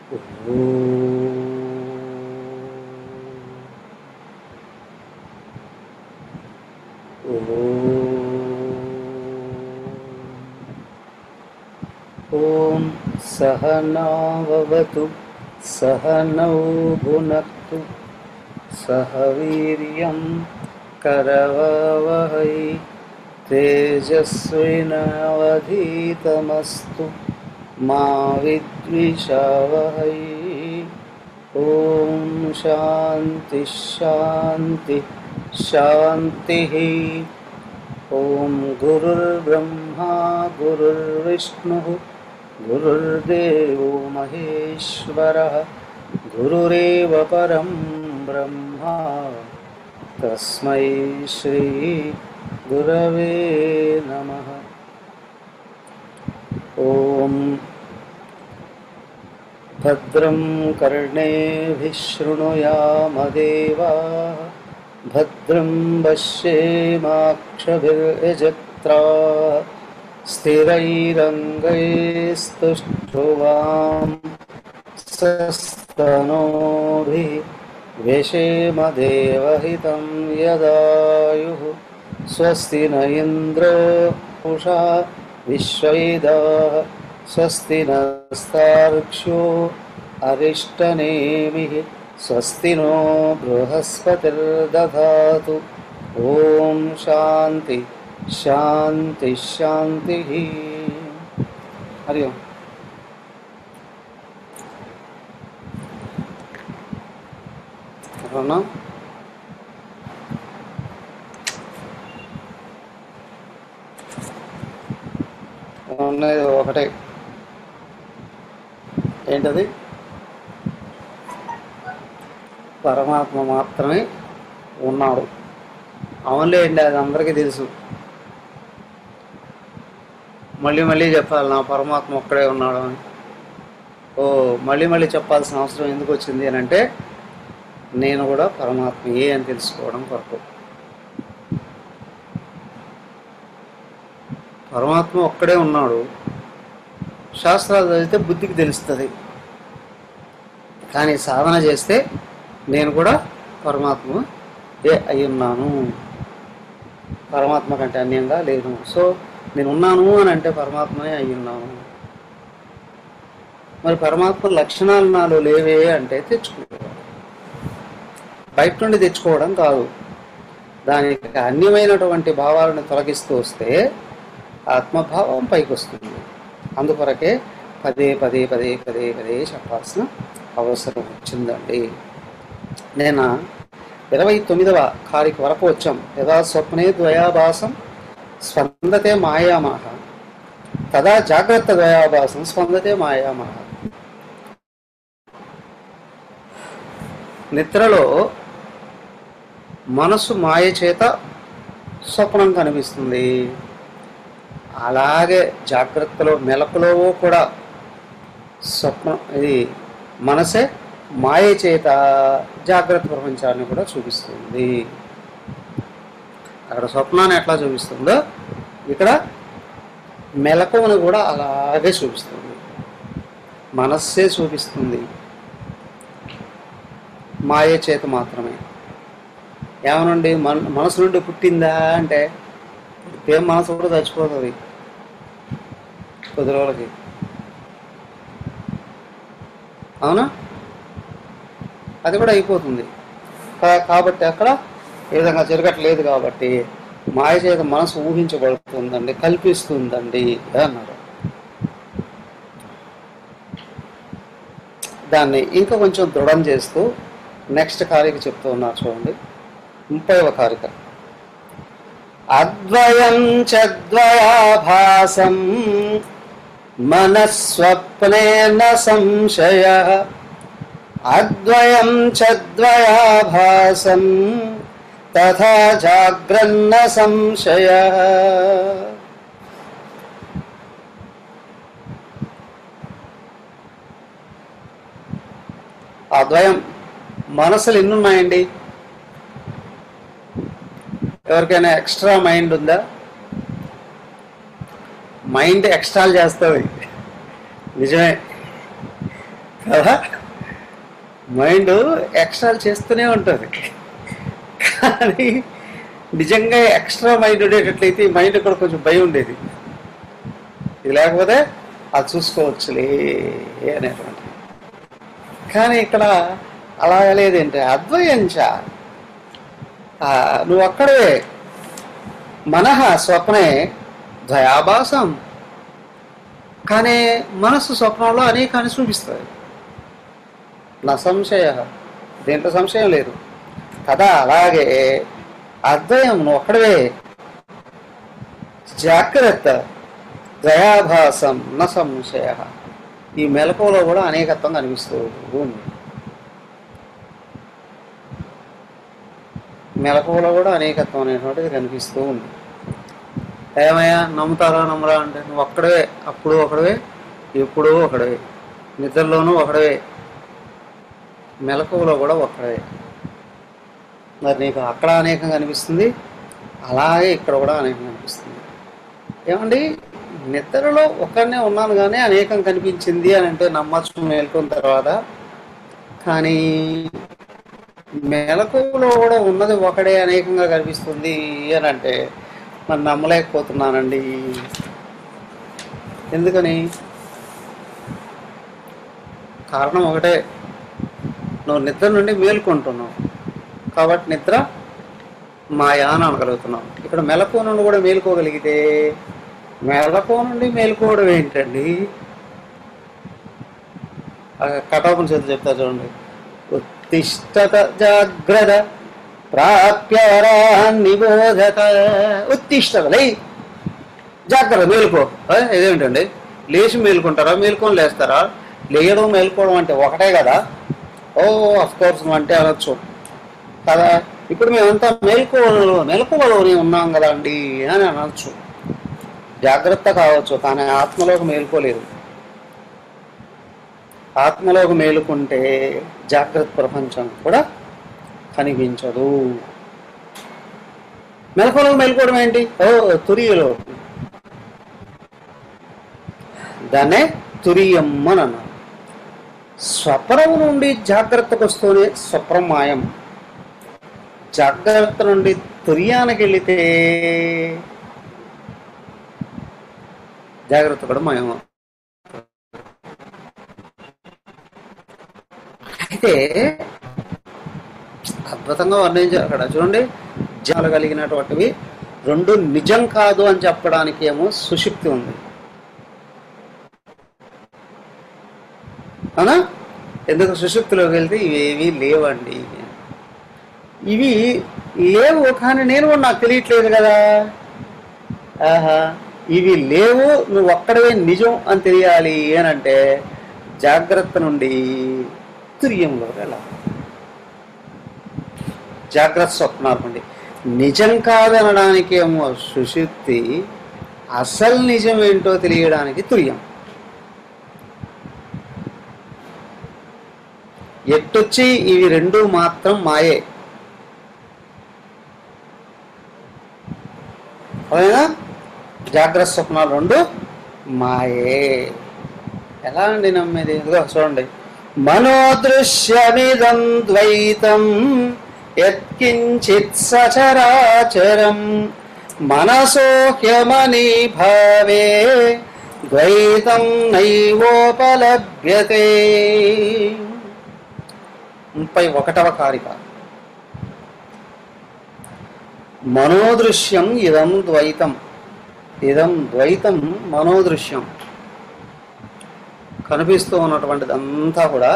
ఓం సహనావవతు సహనౌ భునక్తు సహ వీర్యం కరవావహై తేజస్వినావధీతమస్తు మా విద్విషావహై. ఓం శాంతి శాంతి శాంతి. ఓం గురుర్బ్రహ్మా గురుర్విష్ణుః గురుర్దేవో మహేశ్వరః గురురేవ పరం బ్రహ్మ తస్మై శ్రీ గురవే నమః. ఓం భద్రం కర్ణేభిః శృణుయామదేవాః భద్రం పశ్యేమాక్షభిర్యజత్రాः స్థిరైరంగైस्तुष्टुवांसस्तनूभिः व्यशेमदेवहितं यदायुः. स्वस्ति न इन्द्रो उषा विश्ववेदाः स्वस्ति नस्तार्क्ष्यो अरिष्टनेमिः स्वस्ति नो बृहस्पतिर्दधातु. ओम शांति शांति शांति. हरि ओम. అవునా? ఉన్నది ఒకటే, ఏంటది? పరమాత్మ మాత్రమే ఉన్నాడు. అవునులేండి, అది అందరికీ తెలుసు. మళ్ళీ మళ్ళీ చెప్పాలి నా పరమాత్మ ఒక్కడే ఉన్నాడు అని. మళ్ళీ మళ్ళీ చెప్పాల్సిన అవసరం ఎందుకు వచ్చింది అని అంటే, నేను కూడా పరమాత్మయే అని తెలుసుకోవడం కొరకు. పరమాత్మ ఒక్కడే ఉన్నాడు. శాస్త్రాలు చదివితే బుద్ధికి తెలుస్తుంది, కానీ సాధన చేస్తే నేను కూడా పరమాత్మ అయి ఉన్నాను, పరమాత్మ కంటే అన్యంగా లేను. సో నేను ఉన్నాను అని అంటే పరమాత్మనే అయి ఉన్నాను. మరి పరమాత్మ లక్షణాలు నాలో లేవే అంటే తెచ్చుకోవడం, బయట నుండి తెచ్చుకోవడం కాదు. దానికి అన్యమైనటువంటి భావాలను తొలగిస్తూ వస్తే ఆత్మభావం పైకి వస్తుంది. అందుకొరకే పదే పదే పదే పదే పదే చెప్పాల్సిన అవసరం వచ్చిందండి. నేను 29వ కారిక వరకు వచ్చాం. యదా స్వప్నే ద్వయాభాసం స్పందతే మాయామహ తదా జాగ్రత్త ద్వయాభాసం స్పందతే మాయామహ. నిద్రలో మనసు మాయ చేత స్వప్నం కనిపిస్తుంది. అలాగే జాగ్రత్తలో మెలకులో కూడా స్వప్నం, ఇది మనసే మాయ చేత జాగ్రత్త ప్రపంచాన్ని కూడా చూపిస్తుంది. అక్కడ స్వప్నాన్ని ఎట్లా చూపిస్తుందో ఇక్కడ మెలకువను కూడా అలాగే చూపిస్తుంది. మనస్సే చూపిస్తుంది, మాయ చేత మాత్రమే. ఏమనండి, మనసు నుండి పుట్టిందా అంటే ఏం, మనసు కూడా చచ్చిపోతుంది కొద్ది రోజులకి. అవునా? అది కూడా అయిపోతుంది. కాబట్టి అక్కడ ఏ విధంగా జరగట్లేదు. కాబట్టి మాయ చేత మనసు ఊహించబడుతుందండి, కల్పిస్తుందండి అన్నారు. దాన్ని ఇంకా కొంచెం దృఢం చేస్తూ నెక్స్ట్ కారిక చెప్తూ ఉన్నారు. చూడండి, 30వ కారిక. అద్వయం చద్వయాభాసం మనస్వప్నేన సంశయః అద్వయం చద్వయాభాసం తథా జాగ్రన్న సంశయః. అద్వయం మనసులు ఎన్నున్నాయండి? ఎవరికైనా ఎక్స్ట్రా మైండ్ ఉందా? మైండ్ ఎక్స్ట్రాలు చేస్తుంది, నిజమే. కదా. మైండ్ ఎక్స్ట్రాలు చేస్తూనే ఉంటుంది. కానీ నిజంగా ఎక్స్ట్రా మైండ్ ఉండేటట్లయితే ఈ మైండ్ కూడా కొంచెం భయం ఉండేది. ఇది లేకపోతే అది చూసుకోవచ్చులే అనేటువంటి. కానీ ఇక్కడ అలా లేదేంటి, అద్వయంచ నువ్వు అక్కడే మనః స్వప్నే ద్వయాభాసం. కానీ మనస్సు స్వప్నంలో అనేకాన్ని చూపిస్తుంది. నా సంశయ, దేంట్లో సంశయం లేదు కదా. అలాగే అద్వయం నువ్వు ఒక్కడవే జాగ్రత్త ద్వయాభాసం న సంశయ. ఈ మెలకువలో కూడా అనేకత్వం కనిపిస్తూ ఉంది. మెలకువలో కూడా అనేకత్వం అనేటువంటిది కనిపిస్తూ ఉంది. ఏమయ్యా నమ్ముతారా నమ్మరా అంటే నువ్వు ఒక్కడవే, అప్పుడు ఒకడవే, ఎప్పుడూ ఒకడవే, నిద్రలోనూ ఒకడవే, మెలకువలో కూడా ఒక్కడవే. మరి నీకు అక్కడ అనేకం కనిపిస్తుంది, అలాగే ఇక్కడ కూడా అనేకం కనిపిస్తుంది. ఏమండి నిద్రలో ఒక్కడనే ఉన్నాను కానీ అనేకం కనిపించింది అని అంటే నమ్మచ్చు మేల్కొన్న తర్వాత. కానీ మెలకువలో కూడా ఉన్నది ఒకడే అనేకంగా కనిపిస్తుంది అని అంటే మరి నమ్మలేకపోతున్నానండి. ఎందుకని? కారణం ఒకటే, నువ్వు నిద్ర నుండి మేల్కొంటున్నావు కాబట్టి నిద్ర మాయా అని అనగలుగుతున్నావు. ఇక్కడ మెలకువ నుండి కూడా మేలుకోగలిగితే మెలకువ నుండి మేలుకోవడం ఏంటండి? కటాపని చేతులు చెప్తా చూడండి. ఉత్తిష్టత జాగ్రత్త ప్రాప్యవరాన్ నిబోధత. ఉత్తిష్టత లే, జాగ్రత్త మేలుకో. ఇదేంటండి లేచి మేలుకుంటారా, మేలుకొని లేస్తారా? లేయడం మేలుకోవడం అంటే ఒకటే కదా. ఓ అఫ్కోర్స్ అంటే అనొచ్చు కదా. ఇప్పుడు మేమంతా మెలకువలోనే ఉన్నాం కదా అండి అని అనొచ్చు. జాగ్రత్త కావచ్చు కానీ ఆత్మలోకి మేలుకోలేదు. ఆత్మలోకి మేలుకుంటే జాగ్రత్త ప్రపంచం కూడా కనిపించదు. మెలకువలోకి మేలుకోవడం ఏంటి? తురియలో, దాన్నే తురియం అని అన్నారు. స్వప్నం నుండి జాగ్రత్తకు వస్తూనే స్వప్నం మాయం. జాగ్రత్త నుండి తుర్యానికి వెళితే జాగ్రత్త కూడా మాయం. అయితే అద్భుతంగా వర్ణించారు అక్కడ చూడండి. జాలు కలిగినటువంటివి రెండు నిజం కాదు అని చెప్పడానికి ఏమో సుషుప్తి ఉంది, అవునా? ఎందుకు సుషుప్తిలోకి వెళ్తే ఇవేవి లేవండి. ఇవి లేవు కానీ నేను కూడా నాకు తెలియట్లేదు కదా. ఇవి లేవు, నువ్వు ఒక్కడవే నిజం అని తెలియాలి అని అంటే జాగ్రత్త నుండి తుర్యంలో వెళ్ళాలి. జాగ్రత్త స్వప్నాలు నుండి నిజం కాదనడానికి ఏమో సుషుప్తి, అసలు నిజం ఏంటో తెలియడానికి తుర్యం. ఎట్టొచ్చి ఇవి రెండు మాత్రం మాయే. అవునా? జాగ్రత్త స్వప్నాలు రెండు మాయే. ఎలా అండి నమ్మేది? ఇదిగో చూడండి. మనోదృశ్యమిదం ద్వైతం యత్కించిత్ సచరాచరం మనసోహ్యమని భావే ద్వైతం నైవోపలభ్యతే. 31వ కారిక. మనోదృశ్యం ఇదం ద్వైతం. ఇదం ద్వైతం మనోదృశ్యం. కనిపిస్తూ ఉన్నటువంటిదంతా కూడా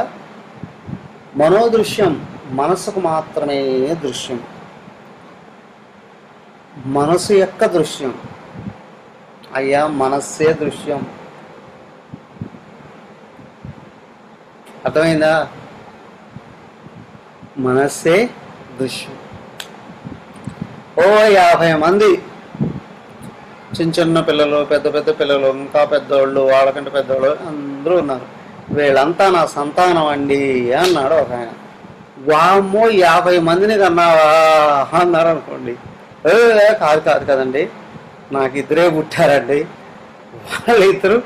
మనోదృశ్యం, మనస్సుకు మాత్రమే దృశ్యం, మనసు యొక్క దృశ్యం. అయ్యా మనస్సే దృశ్యం. అర్థమైందా? మనస్సే దృశ్యం. 50 మంది చిన్న చిన్న పిల్లలు, పెద్ద పెద్ద పిల్లలు, ఇంకా పెద్దవాళ్ళు, వాళ్ళకంటే పెద్దవాళ్ళు అందరూ ఉన్నారు. వీళ్ళంతా నా సంతానం అండి అన్నాడు ఒక ఆయన. వామ్మో 50 మందిని కన్నావా అన్నారు అనుకోండి. కాదు కాదు కదండి, నాకు 2 పుట్టారండి, వాళ్ళిద్దరు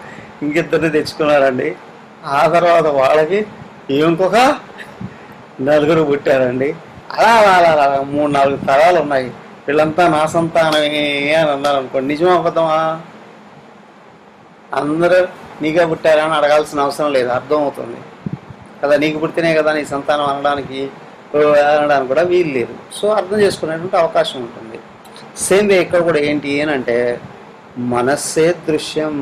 ఇంకిద్దరిని తెచ్చుకున్నారండి ఆ తర్వాత వాళ్ళకి ఇంకొక నలుగురు పుట్టారండి. అలా అలా అలా 3-4 తరాలు ఉన్నాయి. వీళ్ళంతా నా సంతానమే అని అన్నారు అనుకోండి, నిజమా అబద్ధమా? అందరూ నీకే పుట్టారా అని అడగాల్సిన అవసరం లేదు, అర్థమవుతుంది కదా. నీకు పుట్టినే కదా నీ సంతానం అనడానికి అనడానికి కూడా వీలు లేదు. సో అర్థం చేసుకునేటువంటి అవకాశం ఉంటుంది. సేమ్ వే ఇక్కడ కూడా ఏంటి అంటే మనస్సే దృశ్యం.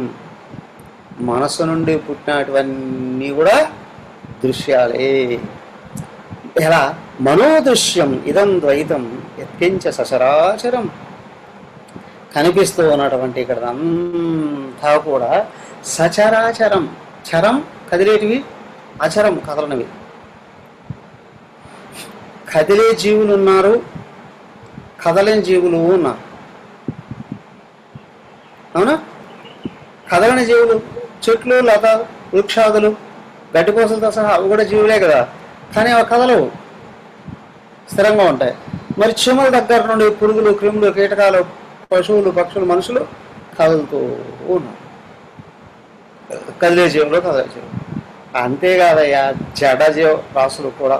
మనస్సు నుండి పుట్టినటువన్నీ కూడా దృశ్యాలే. ఎలా? మనోదృశ్యం ఇదం ద్వైతం యత్కించ సచరాచరం. కనిపిస్తూ ఉన్నటువంటి ఇక్కడ అంతా కూడా సచరాచరం. చరం కదిలేటివి, అచరం కదలనివి. కదిలే జీవులు ఉన్నారు, కదలని జీవులు ఉన్నారు. అవునా? కదలని జీవులు చెట్లు, లత, వృక్షాదులు, గడ్డిపోసలతో సహా అవి కూడా జీవులే కదా, కానీ అవి కదలవు, స్థిరంగా ఉంటాయి. మరి చీమల దగ్గర నుండి పురుగులు, క్రిములు, కీటకాలు, పశువులు, పక్షులు, మనుషులు కదులుతూ ఉన్నారు. కదిలే జీవులు, కదలే జీవులు. అంతేకాదయ్యా, జడ జీవ రాసులు కూడా,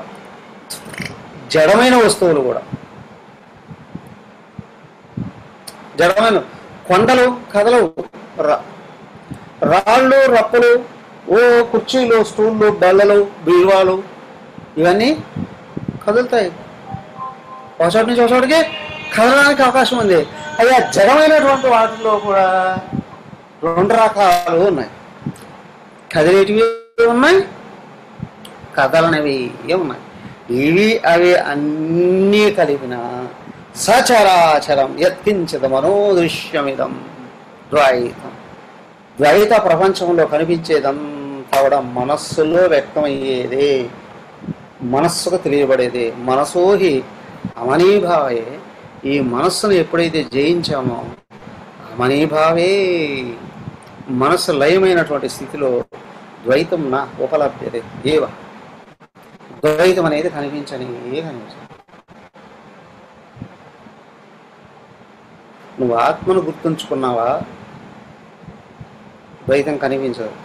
జడమైన వస్తువులు కూడా, జడమైన కొండలు కదలవు. రాళ్ళు, రప్పలు, కుర్చీలు, స్టూళ్ళు, బల్లలు, బీరువాలు ఇవన్నీ కదులుతాయి. ఒకచోటి నుంచి ఒకచోటికి కదలడానికి అవకాశం ఉంది. అయ్యా, జడమైనటువంటి వాటిలో కూడా 2 రకాలు ఉన్నాయి. కదిలేటివి ఉన్నాయి, కదలనివి ఉన్నాయి. ఇవి అవి అన్నీ కలిపిన సచరాచరం యత్కించిత మనోదృశ్యమిదం ద్వైతం. ద్వైత ప్రపంచంలో కనిపించేదంతా కూడా మనస్సులో వ్యక్తమయ్యేదే, మనస్సుకు తెలియబడేదే. మనసోహి అమనీభావే. ఈ మనస్సును ఎప్పుడైతే జయించామో అమనీభావే, మనస్సు లయమైనటువంటి స్థితిలో ద్వైతం నా ఉపలభ్యతే ఏవ. ద్వైతం అనేది కనిపించని. నువ్వు ఆత్మను గుర్తుంచుకున్నావా, ద్వైతం కనిపించదు.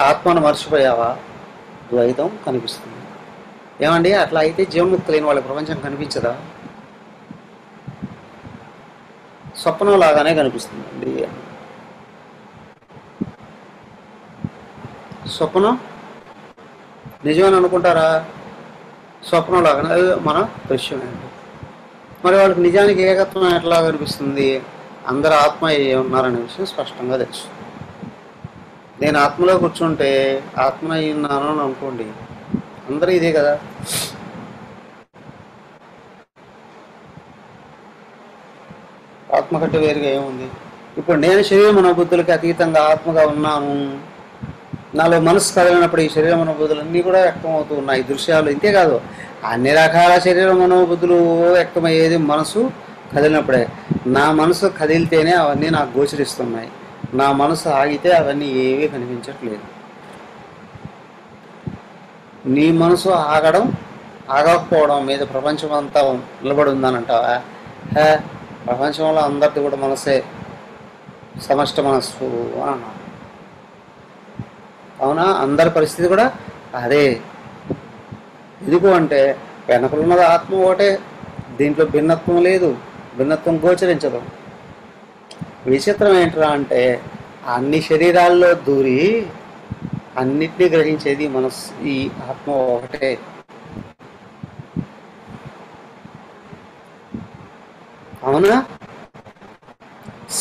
ఆత్మను మర్చిపోయావా, ద్వైతం కనిపిస్తుంది. ఏమండి, అట్లా అయితే జీవన్ముక్తి లేని వాళ్ళ ప్రపంచం కనిపించదా? స్వప్నం లాగానే కనిపిస్తుందండి. స్వప్నం నిజమని అనుకుంటారా? స్వప్నం లాగానే మన దృశ్యమేంటి. మరి వాళ్ళకి నిజానికి ఏకత్వం ఎట్లా కనిపిస్తుంది? అందరు ఆత్మ ఉన్నారనే విషయం స్పష్టంగా తెలుసు. నేను ఆత్మలో కూర్చుంటే ఆత్మ ఉన్నాను అని అనుకోండి, అందరూ ఇదే కదా. ఆత్మ కంటే వేరుగా ఏముంది? ఇప్పుడు నేను శరీర మనోబుద్ధులకి అతీతంగా ఆత్మగా ఉన్నాను. నాలో మనసు కదిలినప్పుడు ఈ శరీర మనోబుద్ధులన్నీ కూడా వ్యక్తం అవుతూ ఉన్నాయి. దృశ్యాలు ఇంతే కాదు, అన్ని రకాల శరీర మనోబుద్ధులు వ్యక్తమయ్యేది మనసు కదిలినప్పుడే. నా మనసు కదిలితేనే అవన్నీ నాకు గోచరిస్తున్నాయి. నా మనసు ఆగితే అవన్నీ ఏవీ కనిపించట్లేదు. నీ మనసు ఆగడం, ఆగకపోవడం మీద ప్రపంచం అంతా నిలబడి ఉందనంటావా? ప్రపంచంలో అందరిది కూడా మనసే, సమష్ట మనస్సు అని అన్నా. అవునా? అందరి పరిస్థితి కూడా అదే. ఎందుకు అంటే వెనకలున్నది ఆత్మ ఒకటే, దీంట్లో భిన్నత్వం లేదు, భిన్నత్వం గోచరించదు. విచిత్రం ఏంట్రా అంటే అన్ని శరీరాల్లో దూరి అన్నిటినీ గ్రహించేది మనస్సు, ఈ ఆత్మ ఒకటే. అవునా?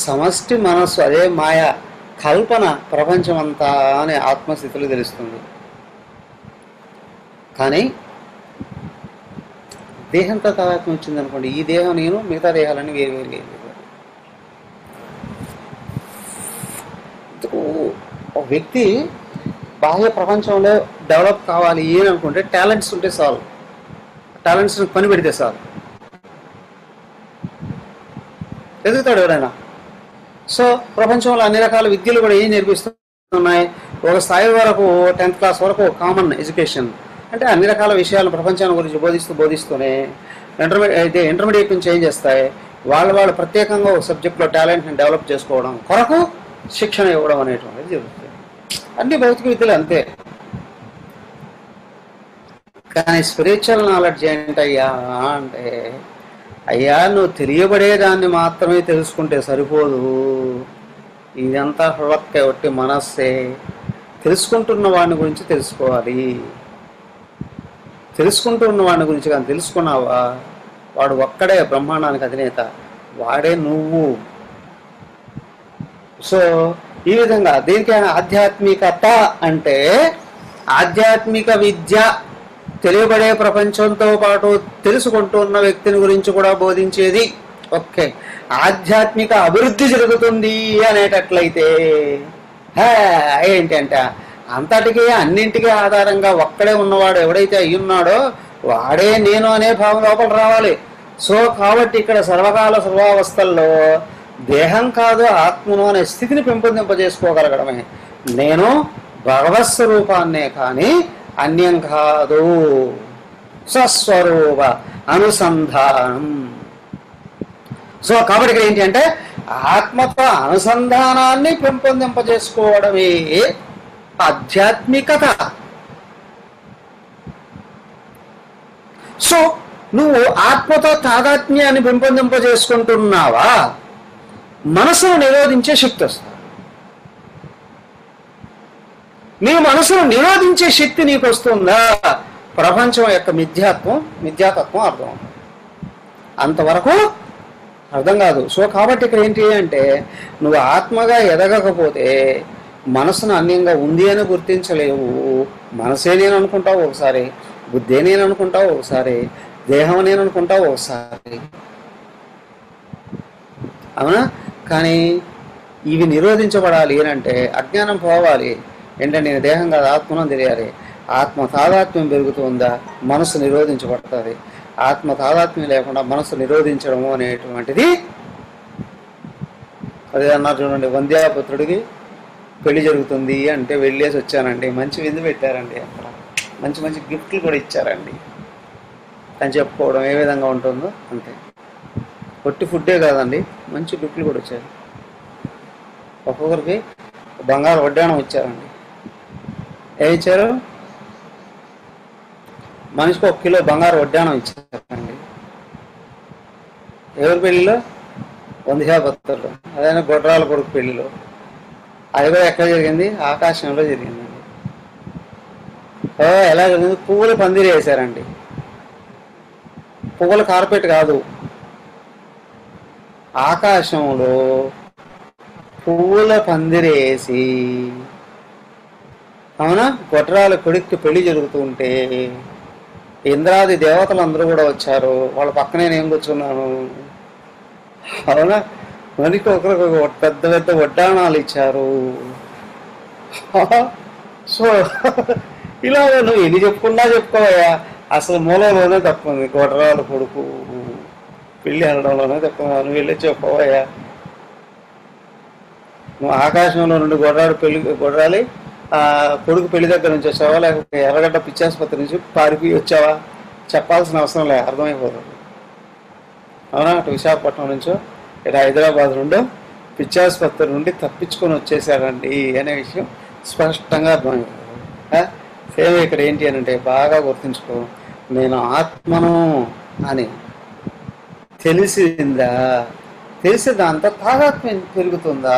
సమష్టి మనస్సు అదే మాయ, కల్పన ప్రపంచం అంతా అనే ఆత్మస్థితులు తెలుస్తుంది. కానీ దేహంతో తాదాత్మ్యం వచ్చింది అనుకోండి, ఈ దేహం నేను, మిగతా దేహాలన్నీ వేరు వేరు. ఒక వ్యక్తి బాహ్య ప్రపంచంలో డెవలప్ కావాలి అని అనుకుంటే టాలెంట్స్ ఉంటే చాలు, టాలెంట్స్ పని పెడితే చాలు, ఎదుగుతాడు ఎవరైనా. సో ప్రపంచంలో అన్ని రకాల విద్యలు కూడా ఏం నేర్పిస్తున్నాయి? ఒక స్థాయి వరకు 10th క్లాస్ వరకు కామన్ ఎడ్యుకేషన్, అంటే అన్ని రకాల విషయాలు ప్రపంచాన్ని గురించి బోధిస్తూనే ఇంటర్మీడియట్ నుంచి ఏం చేస్తాయి, వాళ్ళు ప్రత్యేకంగా ఒక సబ్జెక్ట్లో టాలెంట్ని డెవలప్ చేసుకోవడం కొరకు శిక్షణ ఇవ్వడం అనేటువంటిది జరుగుతుంది. అన్ని భౌతిక విద్యలు అంతే. కానీ స్పిరిచువల్ నాలెడ్జ్ ఏంటయ్యా అంటే, అయ్యా నువ్వు తెలియబడేదాన్ని మాత్రమే తెలుసుకుంటే సరిపోదు, ఇదంతా హృదక్కే ఒట్టి మనస్సే. తెలుసుకుంటున్న వాడిని గురించి తెలుసుకోవాలి. తెలుసుకుంటున్న వాడిని గురించి కానీ తెలుసుకున్నావా, వాడు ఒక్కడే బ్రహ్మాండానికి అధినేత, వాడే నువ్వు. సో ఈ విధంగా దేనికైనా ఆధ్యాత్మికత అంటే ఆధ్యాత్మిక విద్య తెలియబడే ప్రపంచంతో పాటు తెలుసుకుంటున్న వ్యక్తిని గురించి కూడా బోధించేది. ఓకే, ఆధ్యాత్మిక అభివృద్ధి జరుగుతుంది అనేటట్లయితే ఏంటంటే అంతటికీ అన్నింటికీ ఆధారంగా ఒక్కడే ఉన్నవాడు ఎవడైతే అయ్యున్నాడో వాడే నేను అనే భావం లోపల రావాలి. సో కాబట్టి ఇక్కడ సర్వకాల సర్వావస్థల్లో దేహం కాదు ఆత్మను అనే స్థితిని పెంపొందింపజేసుకోగలగడమే నేను భగవత్ స్వరూపాన్నే కానీ అన్యం కాదు. స్వస్వరూప అనుసంధానం. సో కాబట్టి ఇక్కడ ఏంటి అంటే ఆత్మతో అనుసంధానాన్ని పెంపొందింపజేసుకోవడమే ఆధ్యాత్మికత. సో నువ్వు ఆత్మతో తాదాత్మ్యాన్ని పెంపొందింపజేసుకుంటున్నావా, మనసును నిరోధించే శక్తి వస్తుంది. నీ మనసును నిరోధించే శక్తి నీకు వస్తుందా, ప్రపంచం యొక్క మిథ్యాతత్వం అర్థం, అంతవరకు అర్థం కాదు. సో కాబట్టి ఇక్కడ ఏంటి అంటే నువ్వు ఆత్మగా ఎదగకపోతే మనసును అన్యంగా ఉంది అని గుర్తించలేవు. మనసే నేను అనుకుంటావు ఒకసారి, బుద్ధే నేను అనుకుంటావు ఒకసారి, దేహం నేను అనుకుంటావు ఒకసారి, అవునా? కానీ ఇవి నిరోధించబడాలి అంటే అజ్ఞానం పోవాలి. ఏంటంటే నేను దేహం కాదు ఆత్మను తెలియాలి. ఆత్మ తాదాత్మ్యం పెరుగుతుందా మనసు నిరోధించబడుతుంది. ఆత్మ తాదాత్మ్యం లేకుండా మనసు నిరోధించడము అనేటువంటిది అదే అన్నారు చూడండి, వంద్యాపుత్రుడికి పెళ్లి జరుగుతుంది అంటే వెళ్ళేసి వచ్చానండి, మంచి విందు పెట్టారండి, అక్కడ మంచి మంచి గిఫ్ట్లు కూడా ఇచ్చారండి అని చెప్పుకోవడం ఏ విధంగా ఉంటుందో అంతే. పొట్టి ఫుడ్డే కాదండి, మంచి గిఫ్ట్లు కూడా వచ్చారు. ఒక్కొక్కరికి బంగారు వడ్డాణం ఇచ్చారండి. ఏమి ఇచ్చారు? మనిషికి 1 కిలో బంగారు వడ్డాణం ఇచ్చారండి. ఎవరి పెళ్లిలో? వంధ్యాపత్రులు. అదైనా గొడ్రాల కొడుకు పెళ్లిలో. అది కూడా ఎక్కడ జరిగింది? ఆకాశంలో జరిగిందండి. ఎలా జరిగింది? పువ్వుల పందిరి వేశారండి. పువ్వుల కార్పెట్ కాదు, ఆకాశంలో పువ్వుల పందిరేసి, అవునా, గొడ్రాల కొడుక్కి పెళ్లి జరుగుతూ ఉంటే ఇంద్రాది దేవతలు అందరూ కూడా వచ్చారు. వాళ్ళ పక్కనే నేను కూర్చున్నాను, అవునా. మనకి ఒకరికి పెద్ద పెద్ద వడ్డాణాలు ఇచ్చారు. సో ఇలా నువ్వు ఎన్ని చెప్పుకున్నా చెప్పుకోవయ్యా, అసలు మూలంలోనే తప్పుంది. గొడ్రాల కొడుకు పెళ్ళి అనడంలోనే తప్ప, నువ్వు వెళ్ళి చెప్పవయ్యా. నువ్వు ఆకాశంలో నుండి గొడ్రాలి కొడుకు పెళ్లి దగ్గర నుంచి వచ్చావా, లేకపోతే ఎర్రగడ్డ పిచ్చాసుపత్రి నుంచి పారిపోయి వచ్చావా? చెప్పాల్సిన అవసరం లేదు, అర్థమైపోతుంది. అవునా, అటు విశాఖపట్నం నుంచో ఇటు హైదరాబాద్ నుండో పిచ్చాసుపత్రి నుండి తప్పించుకొని వచ్చేసాడండి అనే విషయం స్పష్టంగా అర్థమైపోతుంది. సేమ్ ఇక్కడ ఏంటి అని అంటే బాగా గుర్తుంచుకో, నేను ఆత్మను అని తెలిసిందా, తెలిసి దాంతో తాదాత్మ్యం పెరుగుతుందా,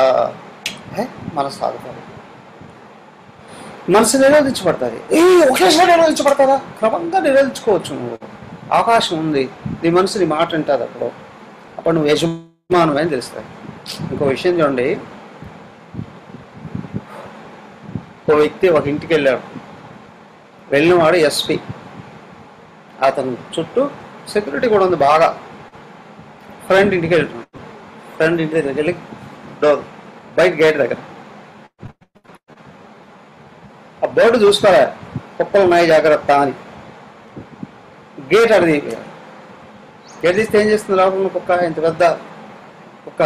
మనసు సాగుతుంది, మనసు నిరోధించబడుతుంది. ఒకేసారి నిరోధించబడతారా? క్రమంగా నిరోధించుకోవచ్చు. నువ్వు అవకాశం ఉంది, నీ మనసు నీ మాట ఉంటుంది. అప్పుడు నువ్వు యజమానం అని తెలుస్తుంది. ఇంకో విషయం చూడండి, ఓ వ్యక్తి ఒక ఇంటికి వెళ్ళాడు. వెళ్ళినవాడు ఎస్పీ, అతను చుట్టూ సెక్యూరిటీ కూడా ఉంది బాగా. ఫ్రెండ్ ఇంటికి వెళ్తున్నాడు. ఫ్రెండ్ ఇంటి దగ్గరికి వెళ్ళి డోర్ బయట గేట్ దగ్గర ఆ బోర్డు చూసుకోరా, కుక్కలు ఉన్నాయి జాగ్రత్త అని. గేట్ అడిగి గేట్ తీస్తే ఏం చేస్తుంది? లోపల కుక్క, ఇంత పెద్ద కుక్క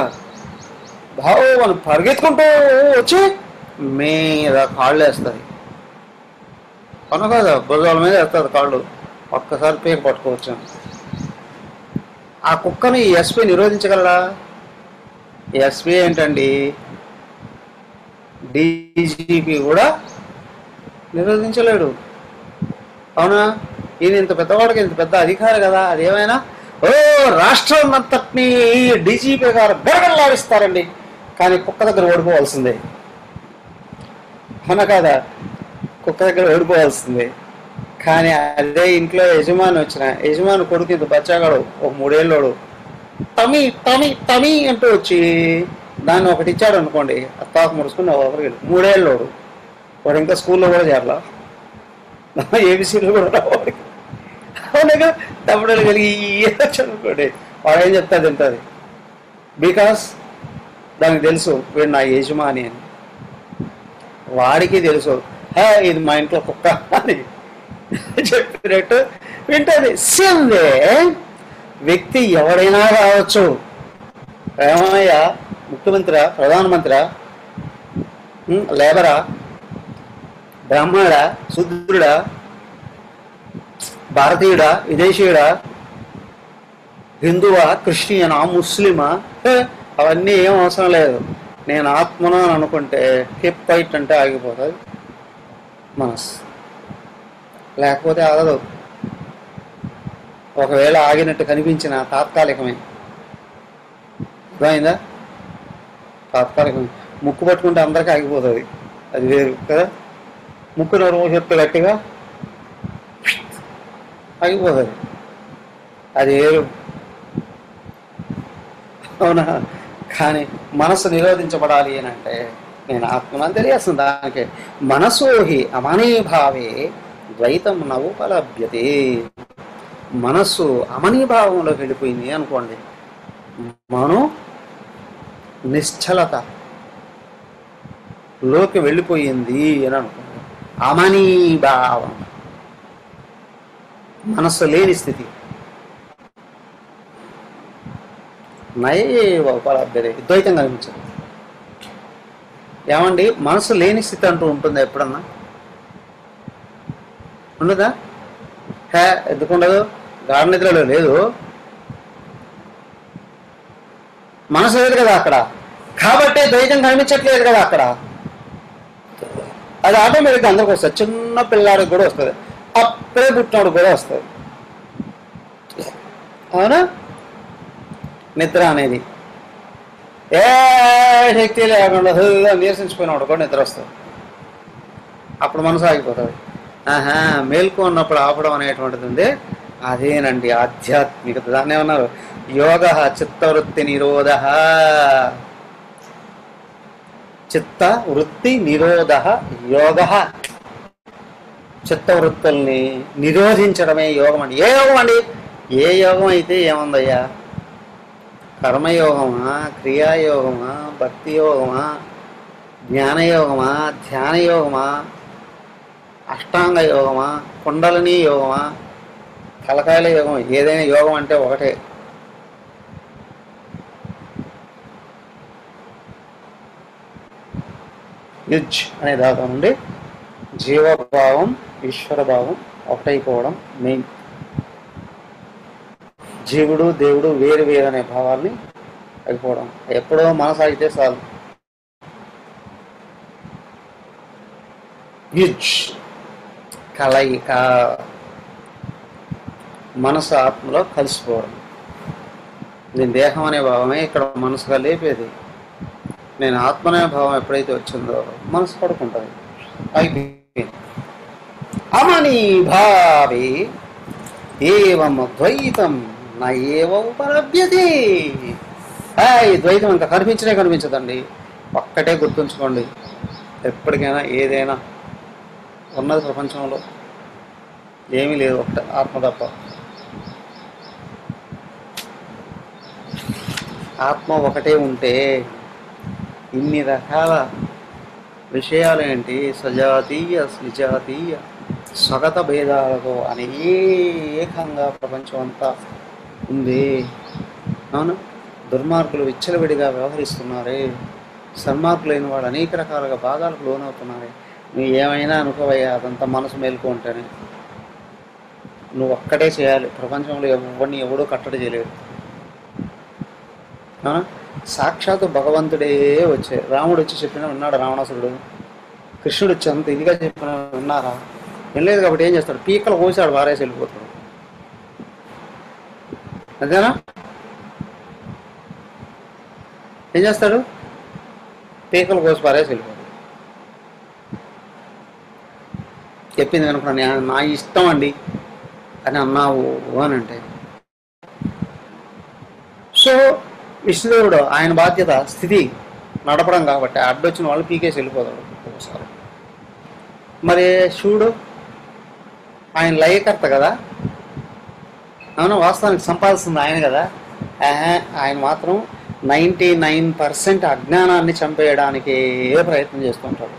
బావు మనం పరిగెత్తుకుంటూ వచ్చి మీద కాళ్ళు వేస్తుంది. అవును కదా, భుజాల మీద వేస్తుంది కాళ్ళు. ఒక్కసారి పీక పట్టుకోవచ్చు. ఆ కుక్కను ఈ ఎస్పీ నిరోధించగలరా? ఎస్పీ ఏంటండి, డీజీపీ కూడా నిరోధించలేడు. అవునా? ఈయన ఇంత పెద్దవాడికి ఇంత పెద్ద అధికారి కదా, అదేమైనా ఓ రాష్ట్రం అంతటినీ డీజీపీ గారు గడగడలాడిస్తారండి, కానీ కుక్క దగ్గర ఓడిపోవాల్సిందే. అవునా కాదా? కుక్క దగ్గర ఓడిపోవాల్సిందే. కానీ అదే ఇంట్లో యజమాని కొడుకు ఇంత బచ్చాగాడు, ఒక 3 ఏళ్ళోడు, తమి తమి తమి అంటూ వచ్చి దాన్ని ఒకటి ఇచ్చాడు అనుకోండి, అత్తాకు ముడుచుకుని ఒకరికి 3 ఏళ్ళోడు, వాడు ఇంకా స్కూల్లో కూడా చేరలా, ఏబిసీలు కూడా రావాలి. అవునగా తమ్ముడు కలిగి చదువుకోండి, వాడు ఏం చెప్తా తింటుంది. బికాస్ దానికి తెలుసు వీడు నా యజమాని అని. వాడికి తెలుసు ఇది మా ఇంట్లో కుక్క అని చెప్పినట్టు వింటది. సేమ్వే వ్యక్తి ఎవడైనా కావచ్చు. ఏమయ్యా, ముఖ్యమంత్రి, ప్రధానమంత్రి, లేబరా, బ్రాహ్మణుడా, శూద్రుడా, భారతీయుడా, విదేశీయుడా, హిందువా, క్రిస్టియనా, ముస్లిమా, అవన్నీ ఏం అవసరం లేదు. నేను ఆత్మను అని అనుకుంటే హిప్ ఫైట్ అంటే ఆగిపోతుంది మనసు, లేకపోతే ఆగదు. ఒకవేళ ఆగినట్టు కనిపించిన తాత్కాలికమే. అర్థమైందా? తాత్కాలికమే. ముక్కు పట్టుకుంటే అందరికీ ఆగిపోతుంది, అది వేరు కదా. ముక్కు నోరు చెప్తే గట్టిగా ఆగిపోతుంది, అది వేరు. అవునా? కానీ మనసు నిరోధించబడాలి అని అంటే నేను ఆత్మని తెలియస్తుంది. దానికే మనసోహి అమనీభావే ద్వైతం నవుపలభ్యతే. మనస్సు అమనీభావంలోకి వెళ్ళిపోయింది అనుకోండి, మనం నిశ్చలత లోకి వెళ్ళిపోయింది అని అనుకోండి. అమనీభావం మనస్సు లేని స్థితి. నైవ ఉపలభ్యతే, ద్వైతం కనిపించదు. ఏమండి, మనసు లేని స్థితి అంటూ ఉంటుందా ఎప్పుడన్నా? ఉండదా? ఎందుకుండదు? గాఢ నిద్రలో లేదు, మనసు లేదు కదా అక్కడ, కాబట్టి ద్వైతం కనిపించట్లేదు కదా అక్కడ. అది ఆటోమేటిక్గా అందరికి వస్తుంది. చిన్న పిల్లాడికి కూడా వస్తుంది, అప్పుడే పుట్టినోడికి కూడా వస్తుంది. అవునా? నిద్ర అనేది ఏ శక్తి లేకుండా నీరసించిపోయినప్పుడు కూడా నిద్ర వస్తుంది, అప్పుడు మనసు ఆగిపోతుంది. మేల్కు ఉన్నప్పుడు ఆపడం అనేటువంటిది ఉంది, అదేనండి ఆధ్యాత్మికత. దాన్ని ఏమన్నారు? యోగ చిత్తవృత్తి నిరోధ. చిత్తవృత్తి నిరోధ యోగ. చిత్తవృత్తుల్ని నిరోధించడమే యోగం అండి. ఏ యోగం అండి? ఏ యోగం అయితే ఏముందయ్యా? కర్మయోగమా, క్రియాయోగమా, భక్తి యోగమా, జ్ఞానయోగమా, ధ్యాన యోగమా, అష్టాంగ యోగమా, కుండలిని యోగమా, కలకాయల యోగం, ఏదైనా యోగం అంటే ఒకటే. యుజ్ అనే దాకా నుండి జీవభావం ఈశ్వరభావం ఒకటైపోవడం మెయిన్. జీవుడు దేవుడు వేరు వేరు అనే భావాన్ని అయిపోవడం. ఎప్పుడో మనసు ఆగితే చాలు. యుజ్ కలయిక, మనసు ఆత్మలో కలిసిపోవడం. నేను దేహం అనే భావమే ఇక్కడ మనసుగా లేపేది. నేను ఆత్మ అనే భావం ఎప్పుడైతే వచ్చిందో మనసు పడుకుంటుంది, అయిపోయింది. అమనీ భావి ఏవం ద్వైతం నా ఏవ ఉపలభ్యతే. ఈ ద్వైతం ఇంకా కనిపించదండి. ఒక్కటే గుర్తుంచుకోండి, ఎప్పటికైనా ఏదైనా ఉన్నది ప్రపంచంలో ఏమీ లేదు, ఒకటే ఆత్మ తప్ప. ఆత్మ ఒకటే ఉంటే ఇన్ని రకాల విషయాలు ఏంటి, సజాతీయ విజాతీయ స్వగత భేదాలతో అనేకంగా ప్రపంచం అంతా ఉంది. అవును, దుర్మార్గులు విచ్చలవిడిగా వ్యవహరిస్తున్నారే, సన్మార్గులైన వాళ్ళు అనేక రకాలుగా భాగాలకు లోనవుతున్నారే. నువ్వు ఏమైనా అనుకోవయ్యా, అదంతా మనసు మేలుకు ఉంటేనే. నువ్వు ఒక్కటే చేయాలి, ప్రపంచంలో ఎవరిని ఎవడో కట్టడి చేయలేడు. ఆ? సాక్షాత్తు భగవంతుడే వచ్చే రాముడు వచ్చి చెప్పిన విన్నాడు రావణాసురుడు, కృష్ణుడు వచ్చి అంత ఇదిగా చెప్పిన విన్నారా? వినలేదు కాబట్టి ఏం చేస్తాడు, పీకలు కోసాడు వారేసి వెళ్ళిపోతాడు. అంతేనా? ఏం చేస్తాడు, పీకలు కోసి పారేసి వెళ్ళిపోతాడు. చెప్పింది కనుకున్నా నా ఇష్టం అండి అని అన్నావు అని అంటే, సో విష్ణుదేవుడు ఆయన బాధ్యత స్థితి నడపడం కాబట్టి అడ్డొచ్చిన వాళ్ళు పీకేసి వెళ్ళిపోతాడు ఒకసారి. మరి శివుడు ఆయన లయకర్త కదా, అవునా, వాస్తవానికి సంపాదిస్తుంది ఆయన కదా. ఆయన మాత్రం 99% అజ్ఞానాన్ని చంపేయడానికి ప్రయత్నం చేస్తుంటాడు.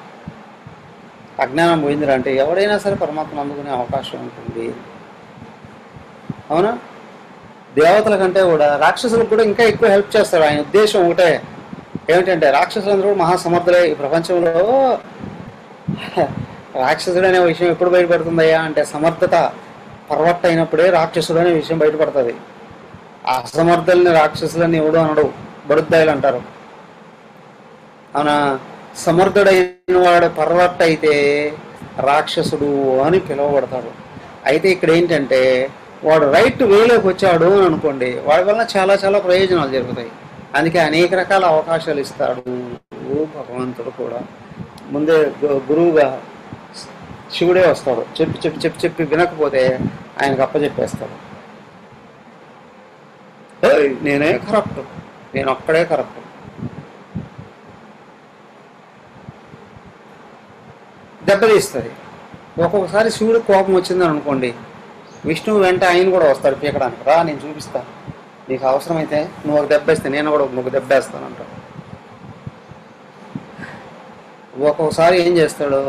అజ్ఞానం పోయిందిరా అంటే ఎవడైనా సరే పరమాత్మను అందుకునే అవకాశం ఉంటుంది. అవునా? దేవతల కంటే కూడా రాక్షసులకు కూడా ఇంకా ఎక్కువ హెల్ప్ చేస్తాడు. ఆయన ఉద్దేశం ఒకటే, ఏమిటంటే రాక్షసులందరూ మహాసమర్థులే. ఈ ప్రపంచంలో రాక్షసుడు అనే విషయం ఎప్పుడు బయటపడుతుందయ్యా అంటే సమర్థత పర్వట్ అయినప్పుడే రాక్షసుడు అనే విషయం బయటపడుతుంది. అసమర్థుల్ని రాక్షసులని ఎవడు అనడు, బడుద్దాయిలు అంటారు. అవునా? సమర్థుడైన వాడు పర్వట్ అయితే రాక్షసుడు అని పిలువబడతాడు. అయితే ఇక్కడ ఏంటంటే వాడు రైట్ వేలోకి వచ్చాడు అని అనుకోండి, వాడి వల్ల చాలా చాలా ప్రయోజనాలు జరుగుతాయి. అందుకే అనేక రకాల అవకాశాలు ఇస్తాడు భగవంతుడు కూడా. ముందే గురువుగా శివుడే వస్తాడు, చెప్పి చెప్పి చెప్పి చెప్పి వినకపోతే ఆయనకు అప్పచెప్పేస్తాడు. నేనే కరెక్ట్, నేను ఒక్కడే కరెక్ట్. దెబ్బతీస్తుంది. ఒక్కొక్కసారి శివుడు కోపం వచ్చిందని అనుకోండి, విష్ణువు వెంట ఆయన కూడా వస్తాడు పీకడానికి. రా నేను చూపిస్తాను, నీకు అవసరమైతే నువ్వు ఒక దెబ్బేస్తే నేను కూడా ఒక దెబ్బేస్తాను అంటాడు. ఒక్కొక్కసారి ఏం చేస్తాడు,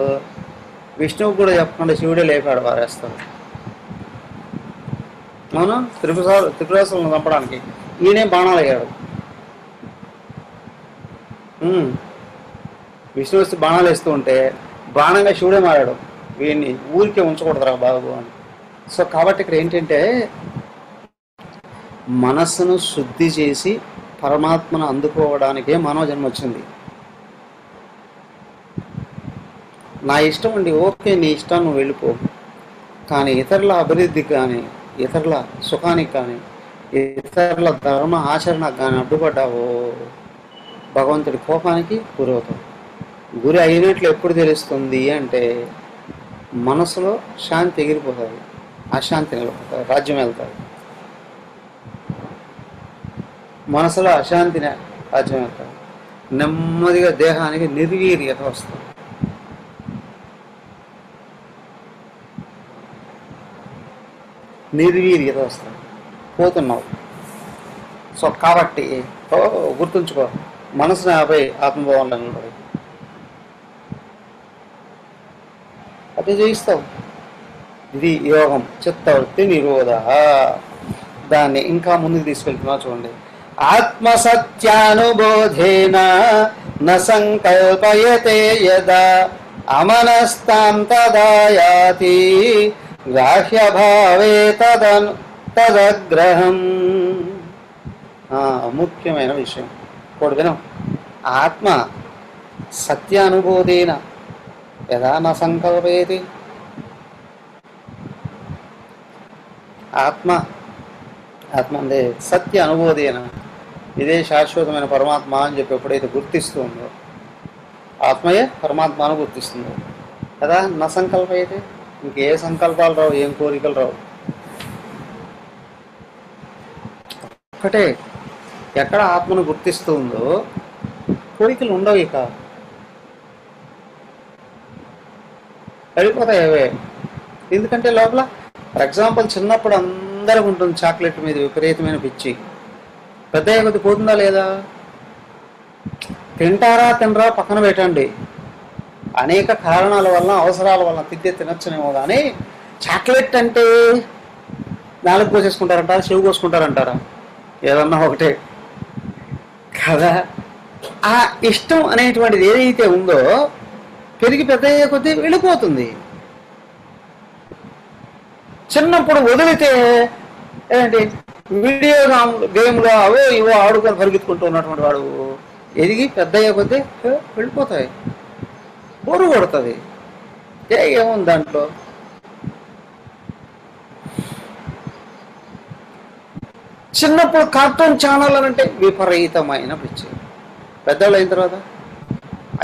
విష్ణువుకు కూడా చెప్పకుండా శివుడే లేపాడు వారేస్తాడు. అవును, త్రిపురాసులను చంపడానికి ఈయనే బాణాలు అయ్యాడు. విష్ణు వస్తే బాణాలు వేస్తూ ఉంటే బాణంగా శివుడే మారాడు. వీడిని ఊరికే ఉంచకూడదురా బాబు అని. సో కాబట్టి ఇక్కడ ఏంటంటే మనస్సును శుద్ధి చేసి పరమాత్మను అందుకోవడానికే మానవ జన్మ వచ్చింది. నా ఇష్టం అండి, ఓకే నీ ఇష్టం, నువ్వు వెళ్ళిపో. కానీ ఇతరుల అభివృద్ధికి కానీ, ఇతరుల సుఖానికి కానీ, ఇతరుల ధర్మ ఆచరణకు కానీ అడ్డుపడ్డావో భగవంతుడి కోపానికి గురవుతావు. గురి అయినట్లు ఎప్పుడు తెలుస్తుంది అంటే మనసులో శాంతి ఎగిరిపోతుంది, అశాంతి నిలబడుతుంది, రాజ్యం వెళ్తుంది. మనసులో అశాంతిని రాజ్యం వెళ్తుంది, నెమ్మదిగా దేహానికి నిర్వీర్యత వస్తుంది. నిర్వీర్యత వస్తుంది, పోతున్నావు. సో కాబట్టి గుర్తుంచుకో, మనసుని ఆపై ఆత్మభావంలో నిలబడి అదే జయిస్తావు. ఇది యోగం, చిత్తవృత్తి నిరోధ. దాన్ని ఇంకా ముందుకు తీసుకెళ్తున్నా చూడండి. ఆత్మసత్యానుబోధేన న సంకల్పయతే యదా అమనస్తాం తదా యాతి గ్రాహ్యభావే తదగ్రహం. ముఖ్యమైన విషయం ఇప్పుడు వినం. ఆత్మ సత్యానుబోధేన యదా న సంకల్పయతి. ఆత్మ అంటే సత్య అనుబోధేన, ఇదే శాశ్వతమైన పరమాత్మ అని చెప్పి ఎప్పుడైతే గుర్తిస్తుందో, ఆత్మయే పరమాత్మను గుర్తిస్తుందో కదా. న సంకల్పయతే, ఇంకే సంకల్పాలు రావు, ఏం కోరికలు రావు. ఒక్కటే, ఎక్కడ ఆత్మను గుర్తిస్తూ ఉందో కోరికలు ఉండవు, ఇక వెళ్ళిపోతాయి అవే. ఎందుకంటే లోపల ఫర్ ఎగ్జాంపుల్ చిన్నప్పుడు అందరికి ఉంటుంది చాక్లెట్ మీద విపరీతమైన పిచ్చి. పెద్ద కొద్ది పోతుందా లేదా? తినరా పక్కన పెట్టండి, అనేక కారణాల వల్ల అవసరాల వల్ల తినొచ్చనేమో. కానీ చాక్లెట్ అంటే నాలుగు కోసేసుకుంటారంటారా, చెవు కోసుకుంటారంటారా? ఏదన్నా ఒకటే కదా. ఆ ఇష్టం అనేటువంటిది ఏదైతే ఉందో పెరిగి పెద్ద అయ్యే కొద్దీ వెళ్ళిపోతుంది. చిన్నప్పుడు వదిలితే ఏంటి, వీడియో గేమ్లో అవో ఇవో ఆడుకొని పరిగెత్తుకుంటూ ఉన్నటువంటి వాడు ఎదిగి పెద్ద అయ్యే కొద్దీ వెళ్ళిపోతాయి, బోరు కొడుతుంది. ఏముంది దాంట్లో? చిన్నప్పుడు కార్టూన్ ఛానల్ అని అంటే విపరీతమైన పిచ్చి. పెద్దవాళ్ళు అయిన తర్వాత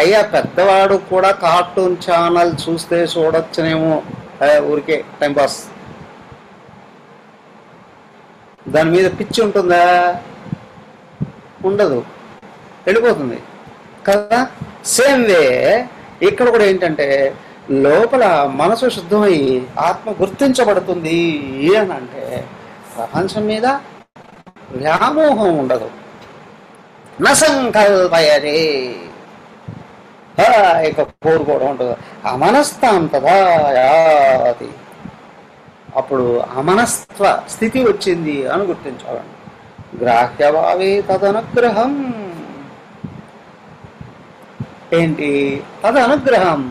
అయ్యా పెద్దవాడు కూడా కార్టూన్ ఛానల్ చూస్తే చూడొచ్చునేమో, ఊరికే టైంపాస్. దాని మీద పిచ్చి ఉంటుందా? ఉండదు, వెళ్ళిపోతుంది కదా. సేమ్ వే ఇక్కడ కూడా ఏంటంటే లోపల మనసు శుద్ధమై ఆత్మ గుర్తించబడుతుంది అని అంటే ప్రపంచం మీద వ్యామోహం ఉండదు. నసంకల్పయరే, ఇక కోరుకోవడం ఉంటుంది. అమనస్తాం తదా యాతి, అప్పుడు అమనస్త్వ స్థితి వచ్చింది అని గుర్తించాలండి. గ్రాహ్యభావే తదనుగ్రహం. ఏంటి తదనుగ్రహం?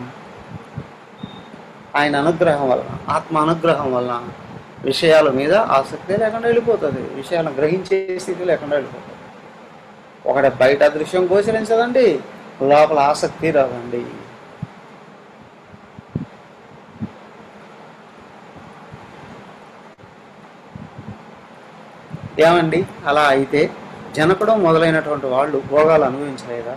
ఆయన అనుగ్రహం వలన, ఆత్మ అనుగ్రహం వలన విషయాల మీద ఆసక్తి లేకుండా వెళ్ళిపోతుంది, విషయాలను గ్రహించే స్థితి లేకుండా వెళ్ళిపోతుంది. ఒకటి బయట దృశ్యం గోచరించదండి, లోపల ఆసక్తి రాదండి. ఏమండి అలా అయితే జనకుడు మొదలైనటువంటి వాళ్ళు భోగాలు అనుభవించలేదా?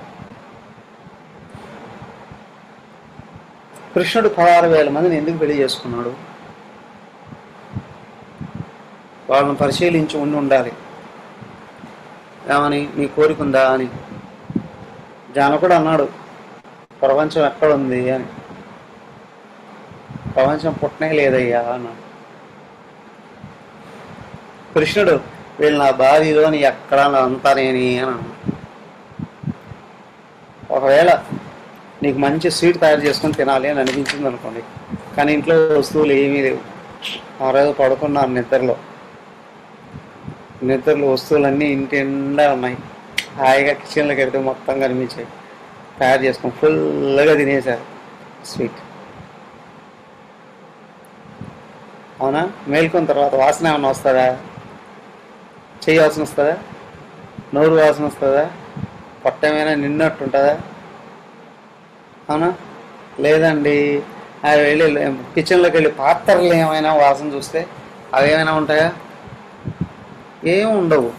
కృష్ణుడు 16,000 మందిని ఎందుకు పెళ్లి చేసుకున్నాడు? వాళ్ళని పరిశీలించి ఉండాలి. ఏమని? నీ కోరిక ఉందా అని. జనకుడు అన్నాడు ప్రపంచం ఎక్కడుంది అని. ప్రపంచం పుట్టనే లేదయ్యా అన్నాడు. కృష్ణుడు వీళ్ళు నా బావిలోని ఎక్కడ అంతా నేని అని అన్నాడు. ఒకవేళ నీకు మంచి స్వీట్ తయారు చేసుకొని తినాలి అని అనిపించింది అనుకోండి, కానీ ఇంట్లో వస్తువులు ఏమీ లేవు. ఆ రోజు పడుకున్నాను నిద్రలో వస్తువులన్నీ ఇంటి నిండా ఉన్నాయి. హాయిగా కిచెన్లోకి వెళ్తే మొత్తం కనిపించాయి. తయారు చేసుకొని ఫుల్గా తినేశారు స్వీట్. అవునా? మేల్కొన్న తర్వాత వాసన ఏమైనా వస్తుందా? చెయ్యి వాసన వస్తుందా? నోరు వాసన వస్తుందా? పొట్ట ఏమైనా నిన్నట్టు ఉంటుందా? అవునా? లేదండి. అవి వెళ్ళి కిచెన్లోకి వెళ్ళి పాత్రలు ఏమైనా వాసన చూస్తే అవి ఏమైనా ఉంటాయా? ఏమి ఉండవు.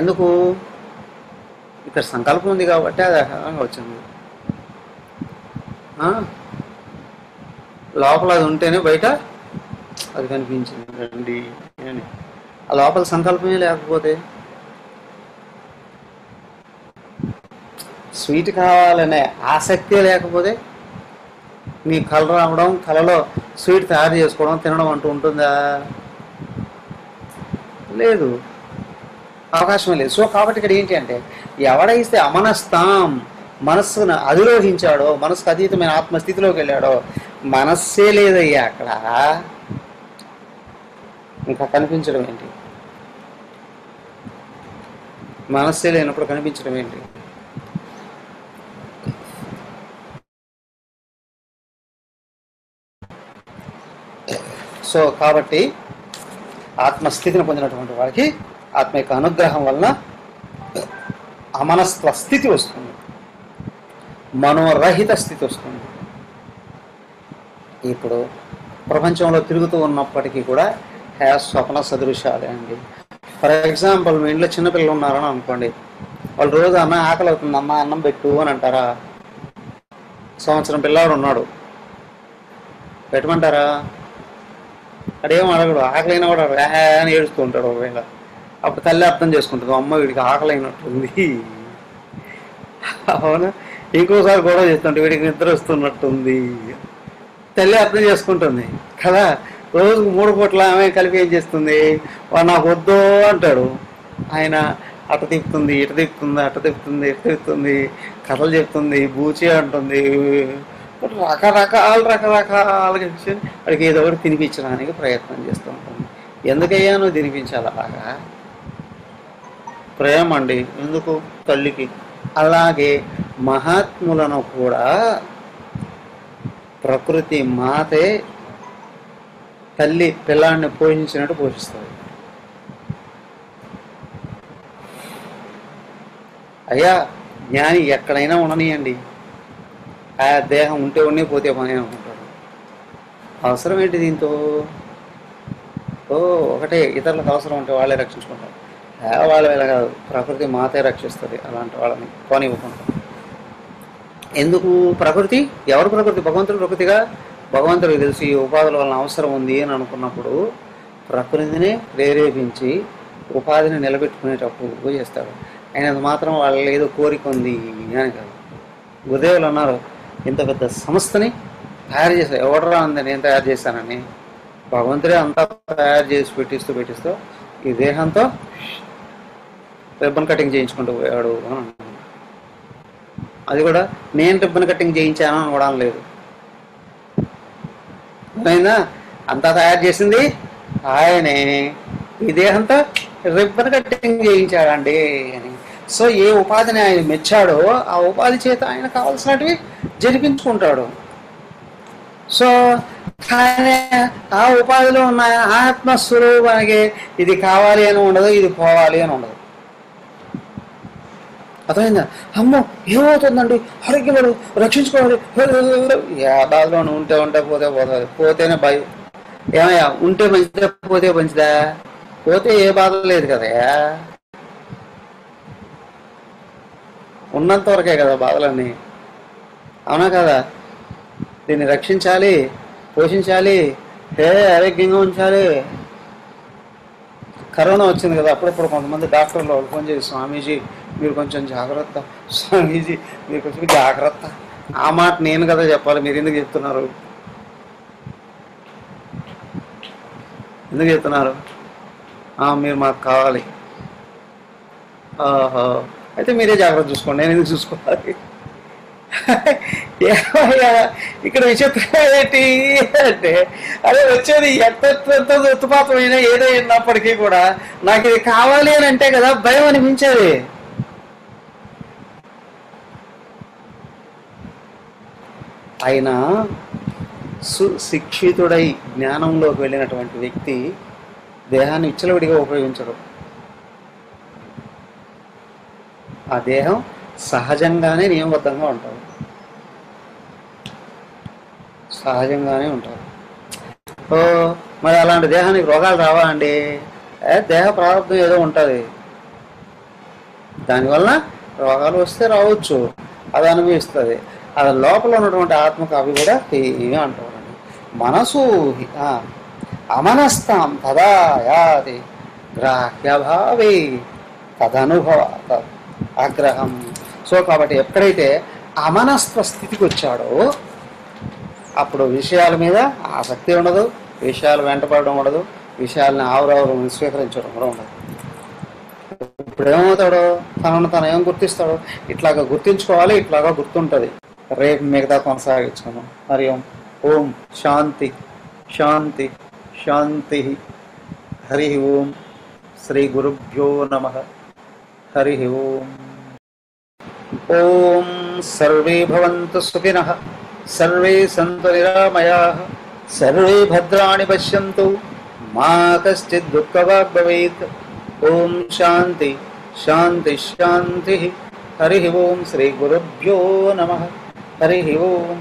ఎందుకు? ఇక్కడ సంకల్పం ఉంది కాబట్టి అది ఆహారంగా వచ్చింది. లోపల అది ఉంటేనే బయట అది కనిపించింది రండి అని. ఆ లోపల సంకల్పమే లేకపోతే, స్వీట్ కావాలనే ఆసక్తే లేకపోతే నీ కళ రావడం, కళలో స్వీట్ తయారు చేసుకోవడం, తినడం అంటూ ఉంటుందా? లేదు, అవకాశం లేదు. సో కాబట్టి ఇక్కడ ఏంటి అంటే ఎవడైతే అమనస్తాం, మనస్సును అధిరోహించాడో, మనసుకు అతీతమైన ఆత్మస్థితిలోకి వెళ్ళాడో, మనస్సే లేదయ్యా అక్కడ. ఇంకా కనిపించడం ఏంటి? మనస్సే లేనప్పుడు కనిపించడం ఏంటి? సో కాబట్టి ఆత్మస్థితిని పొందినటువంటి వాడికి ఆత్మ యొక్క అనుగ్రహం వలన అమనస్వ స్థితి వస్తుంది, మనోరహిత స్థితి వస్తుంది. ఇప్పుడు ప్రపంచంలో తిరుగుతూ ఉన్నప్పటికీ కూడా స్వప్న సదృశాలే అండి. ఫర్ ఎగ్జాంపుల్, మీ ఇంట్లో చిన్నపిల్లలు ఉన్నారని అనుకోండి, వాళ్ళు రోజు అన్న ఆకలి అవుతుంది అమ్మ అన్నం పెట్టు అని అంటారా? సంవత్సరం పిల్లవాడు ఉన్నాడు, పెట్టమంటారా? అడేం అడగడు, ఆకలైనా కూడా అని ఏడుస్తూ ఉంటాడు. ఒకవేళ అప్పుడు తల్లి అర్థం చేసుకుంటుంది, అమ్మ వీడికి ఆకలి అయినట్టుంది. అవునా? ఇంకోసారి గొడవ చేస్తుంటే వీడికి నిద్ర వస్తున్నట్టుంది. తల్లి అర్థం చేసుకుంటుంది కదా. రోజుకు 3 పూట్ల ఆమె కలిపి ఏం చేస్తుంది? వాడు నాకు వద్దు అంటాడు, ఆయన అట తిప్పుతుంది, ఇట తిప్పుతుంది, అట తిప్పుతుంది, ఇట తిప్పుతుంది, కథలు చెప్తుంది, బూచి అంటుంది, రకరకాలుగా వాడికి ఏదో ఒకటి తినిపించడానికి ప్రయత్నం చేస్తూ ఉంటుంది. ఎందుకయ్యా నువ్వు తినిపించాలి? అలాగా ప్రేమ అండి. ఎందుకు? తల్లికి. అలాగే మహాత్ములను కూడా ప్రకృతి మాతే తల్లి పిల్లాడిని పోషించినట్టు పోషిస్తుంది. అయ్యా జ్ఞాని ఎక్కడైనా ఉండనియండి, ఆ దేహం ఉంటే ఉండి పోతే పని అనుకుంటాడు. అవసరం ఏంటి దీంతో? ఓ ఒకటే, ఇతరులకు అవసరం ఉంటే వాళ్ళే రక్షించుకుంటారు. వాళ్ళ వేళ కాదు, ప్రకృతి మాతే రక్షిస్తుంది అలాంటి వాళ్ళని పోనివ్వకుండా. ఎందుకు ప్రకృతి? ఎవరు ప్రకృతి? భగవంతుడు ప్రకృతిగా. భగవంతుడికి తెలిసి ఈ ఉపాధుల వలన అవసరం ఉంది అని అనుకున్నప్పుడు ప్రకృతిని ప్రేరేపించి ఉపాధిని నిలబెట్టుకునేటప్పుడు చేస్తాడు. అయినంత మాత్రం వాళ్ళు ఏదో కోరిక ఉంది అని కాదు. గురుదేవులు అన్నారు, ఇంత పెద్ద సంస్థని తయారు చేశారు. ఎవడరా అంది నేను తయారు చేశానని? భగవంతుడే అంతా తయారు చేసి పెట్టిస్తూ ఈ దేహంతో రిబ్బన్ కటింగ్ చేయించుకుంటూ పోయాడు అని అన్నాడు. అది కూడా నేను రిబ్బన్ కటింగ్ చేయించాను అని కూడా లేదు. అయినా అంతా తయారు చేసింది ఆయనే, ఈ దేహంతో రిబ్బన్ కటింగ్ చేయించాడండి అని. సో ఏ ఉపాధిని ఆయన మెచ్చాడో ఆ ఉపాధి చేత ఆయన కావాల్సినటివి జరిపించుకుంటాడు. సో కానీ ఆ ఉపాధిలో ఉన్న ఆత్మస్వరూపానికి ఇది కావాలి అని ఉండదు, ఇది పోవాలి అని ఉండదు. అర్థమైందా? అమ్మో ఏమవుతుందండి, ఆరోగ్యపడు, రక్షించుకోవాలి, ఏ బాధలో ఉంటే పోతుంది, పోతేనే భయం. ఏమయ్యా ఉంటే మంచిదా పోతే మంచిదా? పోతే ఏ బాధ లేదు కదయా, ఉన్నంత వరకే కదా బాధలన్నీ. అవునా కదా? దీన్ని రక్షించాలి, పోషించాలి, ఆరోగ్యంగా ఉంచాలి. కరోనా వచ్చింది కదా, అప్పుడప్పుడు కొంతమంది డాక్టర్లు వాళ్ళు ఫోన్ చేసి, స్వామీజీ మీరు కొంచెం జాగ్రత్త, స్వామీజీ మీరు కొంచెం జాగ్రత్త. ఆ మాట నేను కదా చెప్పాలి, మీరు ఎందుకు చెప్తున్నారు? ఎందుకు చెప్తున్నారు? మీరు మాకు కావాలి. ఓహో, అయితే మీరే జాగ్రత్త చూసుకోండి, నేను ఎందుకు చూసుకోవాలి? ఇక్కడ విచిత్రం ఏంటి అంటే, అదే వచ్చేది ఎంత ఉత్పాతమైన ఏదైనప్పటికీ కూడా నాకు ఇది కావాలి అని అంటే కదా భయం అనిపించేది. ఆయన సుశిక్షితుడై జ్ఞానంలోకి వెళ్ళినటువంటి వ్యక్తి దేహాన్ని విచ్చలవిడిగా ఉపయోగించడు. ఆ దేహం సహజంగానే నియమబద్ధంగా ఉంటారు, సహజంగానే ఉంటారు. మరి అలాంటి దేహానికి రోగాలు రావా అండి? దేహ ప్రారంభం ఏదో ఉంటుంది, దానివల్ల రోగాలు వస్తే రావచ్చు, అది అనుభవిస్తుంది. అది లోపల ఉన్నటువంటి ఆత్మకు అవి కూడా ఏమీ అంటారండి. మనసు అమనస్తాం తదా యాతి గ్రాహ్యభావే తదనుభవ ఆగ్రహం. సో కాబట్టి ఎప్పుడైతే అమనస్వ స్థితికి వచ్చాడో అప్పుడు విషయాల మీద ఆసక్తి ఉండదు, విషయాలు వెంటపడడం ఉండదు, విషయాలని ఆవురావురు స్వీకరించడం కూడా ఉండదు. ఇప్పుడు ఏమవుతాడో తనను ఏం గుర్తిస్తాడో, ఇట్లాగా గుర్తించుకోవాలి, ఇట్లాగా గుర్తుంటుంది. రేపు మిగతా కొనసాగించుకున్నాం. హరి ఓం శాంతి శాంతి శాంతి. హరి ఓం. శ్రీ గురుభ్యో నమః. హరి ఓం. ఓం సర్వే భవంతు సుఖినః, సర్వే సంతు నిరామయాః, సర్వే భద్రాణి పశ్యంతు, మా కశ్చిద్ దుఃఖభాగ్ భవేత్. ఓం శాంతి శాంతి శాంతి. హరి ఓం. శ్రీ గురుభ్యో నమః. హరి ఓం.